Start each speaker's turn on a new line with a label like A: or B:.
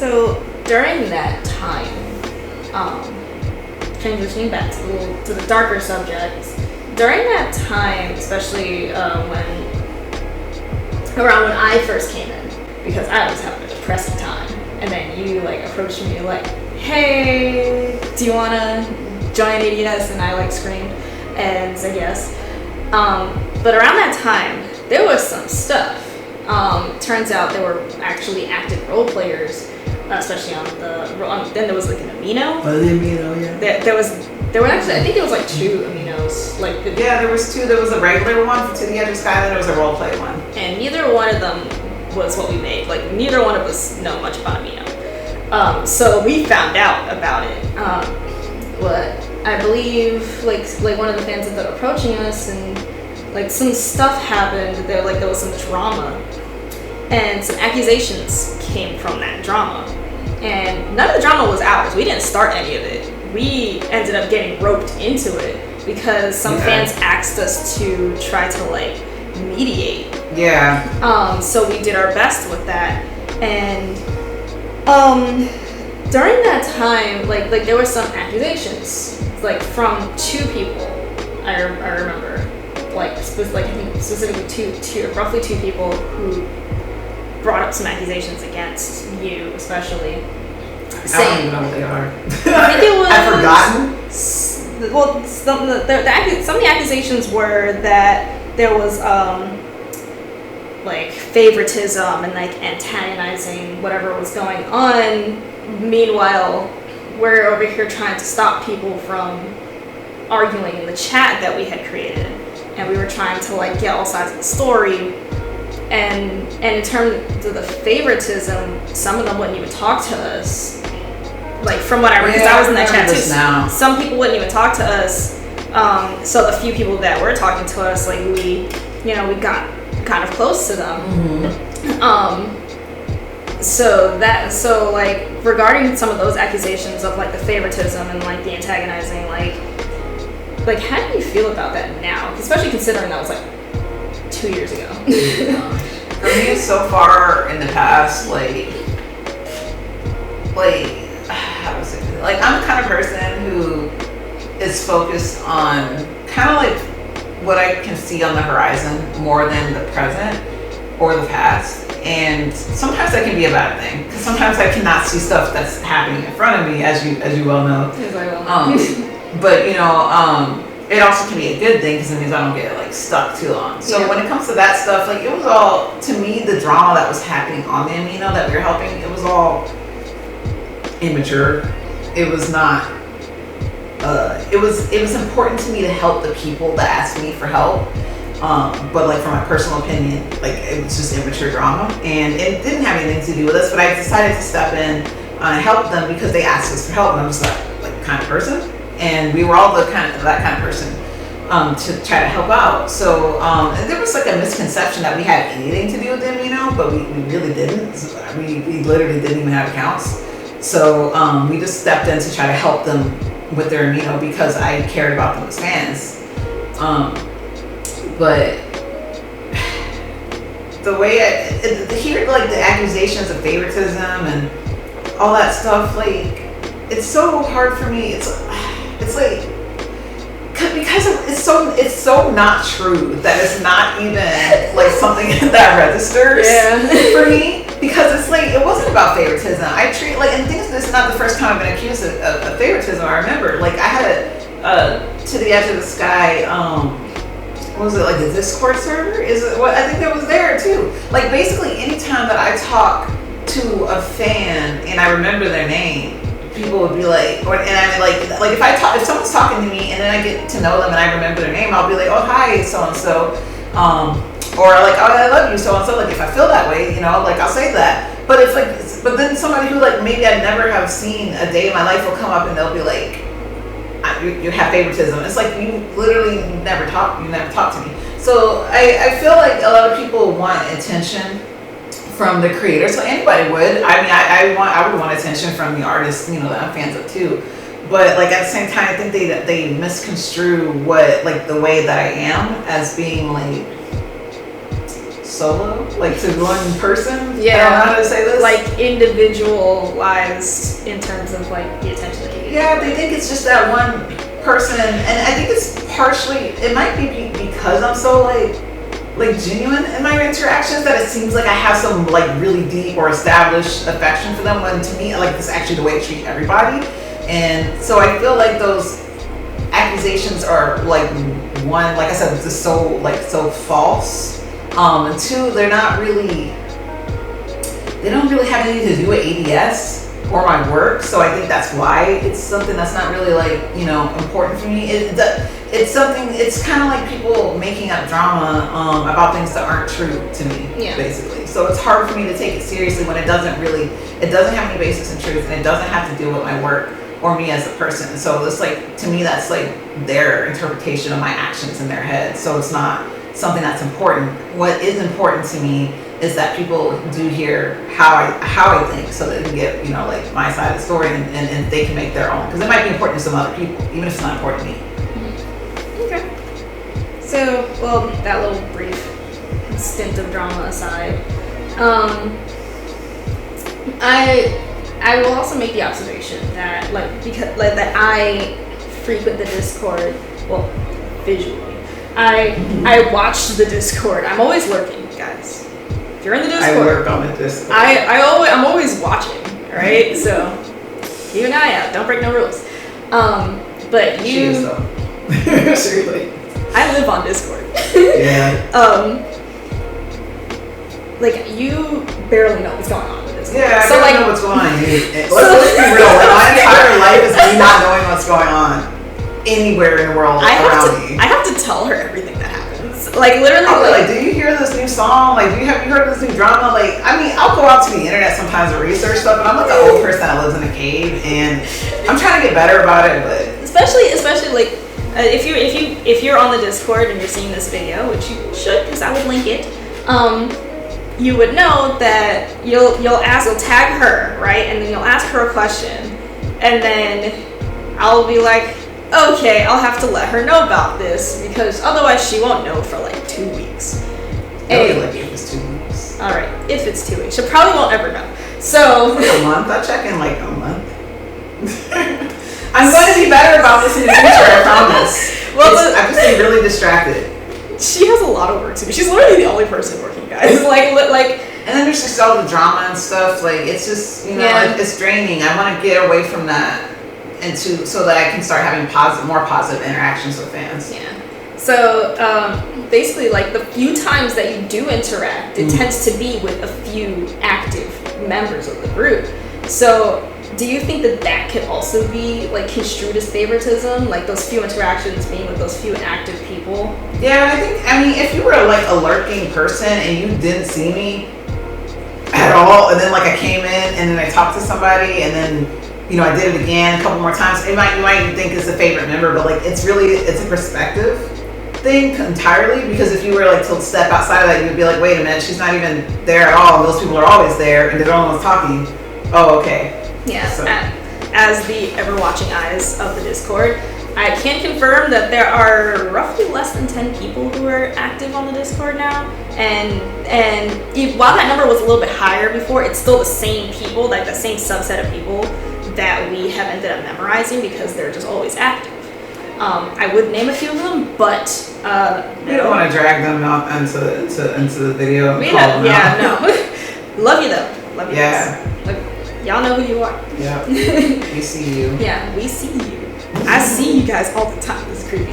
A: So during that time, transitioning back to the darker subjects, during that time, especially around when I first came in, because I was having a depressing time, and then you like approached me like, hey, do you wanna join TTEOTS? And I like screamed and said yes. But around that time, there was some stuff. Turns out there were actually active role players, especially on then there was like an Amino.
B: Oh, the Amino, yeah.
A: There were actually, I think there was like 2 Aminos.
C: There was 2. There was a regular one to the other sky, then there was a role play one.
A: And neither one of them was what we made. Like neither one of us know much about Amino. So we found out about it. What I believe, like one of the fans ended up approaching us, and like some stuff happened. There was some drama, and some accusations came from that drama. And none of the drama was ours. We didn't start any of it. We ended up getting roped into it because some fans asked us to try to like mediate.
C: Yeah.
A: So we did our best with that, and during that time, like there were some accusations, like from 2 people. I remember, I think specifically roughly two people who brought up some accountations against you, especially.
C: I don't even know what they are.
A: I think it was.
C: I've forgotten.
A: Well, some of the accusations were that there was like favoritism and like antagonizing whatever was going on. Meanwhile, we're over here trying to stop people from arguing in the chat that we had created, and we were trying to like get all sides of the story. And in terms of the favoritism, some of them wouldn't even talk to us. Like from what I read, because I was in that chat too. Some people wouldn't even talk to us. So the few people that were talking to us, like we got kind of close to them. Mm-hmm. So like regarding some of those accusations of like the favoritism and like the antagonizing, like how do you feel about that now? Especially considering that was like 2 years ago.
C: For me, so far in the past, how to say it? Like I'm the kind of person who is focused on kind of like what I can see on the horizon more than the present or the past. And sometimes that can be a bad thing, because sometimes I cannot see stuff that's happening in front of me, as you well know.
A: Yes, I will.
C: But it also can be a good thing, because it means I don't get like stuck too long. So when it comes to that stuff, like it was all, to me, the drama that was happening on the Amino that we were helping, it was all immature. It was not. It was important to me to help the people that asked me for help. But like from my personal opinion, like it was just immature drama, and it didn't have anything to do with us. But I decided to step in and help them because they asked us for help, and I was that like kind of person, and we were all that kind of person to try to help out. So and there was like a misconception that we had anything to do with them, but we really didn't. We literally didn't even have accounts. So we just stepped in to try to help them with their Amino because I cared about them as fans. But the way hear like the accusations of favoritism and all that stuff, like it's so hard for me. It's like because it's so not true that it's not even like something that registers for me, because it's like it wasn't about favoritism. I treat like, and things, this is not the first time I've been accused of favoritism. I remember like I had a To the Edge of the Sky. What was it, like the Discord server? Is it what? I think that was there too. Like basically anytime that I talk to a fan and I remember their name, people would be like, and I mean like if someone's talking to me and then I get to know them and I remember their name, I'll be like, oh hi so and so, or like, oh I love you so and so. Like if I feel that way, like I'll say that. But it's like, but then somebody who like maybe I never have seen a day in my life will come up and they'll be like, you have favoritism. It's like you literally never talk to me. So I feel like a lot of people want attention from the creator. So anybody would. I mean, I would want attention from the artists, that I'm fans of too. But like at the same time, I think they misconstrue what like the way that I am as being like solo, like to one person.
A: Yeah.
C: I don't know how to say this.
A: Like individualized in terms of like the attention that you get.
C: Yeah, they think it's just that one person, and I think it's partially, it might be because I'm so like genuine in my interactions that it seems like I have some like really deep or established affection for them, when to me like this is actually the way I treat everybody. And so I feel like those accusations are like, one, like I said, it's just so false. And two, they don't really have anything to do with ADS or my work. So I think that's why it's something that's not really like, important for me. It's something, it's kind of like people making up drama about things that aren't true to me, basically. So it's hard for me to take it seriously when it doesn't have any basis in truth, and it doesn't have to deal with my work or me as a person. So it's like, to me, that's like their interpretation of my actions in their head. So it's not something that's important. What is important to me is that people do hear how I think, so that they can get, like my side of the story, and they can make their own. Because it might be important to some other people, even if it's not important to me.
A: Okay. So, well, that little brief stint of drama aside, I will also make the observation that that I frequent the Discord, well, visually. I watch the Discord. I'm always lurking, guys. If you're in the Discord,
C: I lurk on the Discord.
A: I'm always watching, right? So keep an eye out. Don't break no rules. But you.
C: She is though. Seriously.
A: I live on Discord.
C: Yeah.
A: Like you barely know what's going on with Discord.
C: Yeah, I
A: so
C: don't know what's going on, dude. Let's be real. Like, my entire life is me not knowing what's going on anywhere in the world around me.
A: I have to tell her everything that happens. Like literally.
C: Like, do you hear this new song? Like, have you heard of this new drama? Like, I mean, I'll go out to the internet sometimes to research stuff, but I'm like the old person that lives in a cave, and I'm trying to get better about it. But
A: especially like if you're on the Discord and you're seeing this video, which you should, because I would link it. You would know that you'll tag her, right? And then you'll ask her a question, and then I'll be like, okay, I'll have to let her know about this, because otherwise she won't know for like 2 weeks.
C: Anyway, like if it's 2 weeks.
A: All right, if it's 2 weeks, she probably won't ever know. So
C: like a month. I'll check in like a month. I'm going to be better about this in the future. I promise. Well, I'm just being really distracted.
A: She has a lot of work to do. She's literally the only person working, guys. like,
C: and then there's just all the drama and stuff. Like, it's just, it's draining. I want to get away from that, so that I can start having more positive interactions with fans.
A: Yeah. So basically, like the few times that you do interact, it tends to be with a few active members of the group. So do you think that could also be like construed as favoritism, like those few interactions being with those few active people?
C: Yeah, I mean, if you were like a lurking person and you didn't see me at all, and then like I came in and then I talked to somebody, and then I did it again a couple more times, you might think it's a favorite member, but like it's a perspective thing entirely, because if you were like to step outside of that, you'd be like, wait a minute, she's not even there at all, and those people are always there, and they're the only ones talking. Oh, okay.
A: Yeah,
C: so.
A: As the ever-watching eyes of the Discord, I can confirm that there are roughly less than 10 people who are active on the Discord now, and while that number was a little bit higher before, it's still the same people, like the same subset of people that we have ended up memorizing because they're just always active. I would name a few of them, but
C: we don't want to drag them out into the video.
A: No. Love you though. Love you.
C: Yeah.
A: Guys. Y'all know who you are.
C: Yeah. We see you.
A: Yeah, we see you. I see you guys all the time. This is creepy.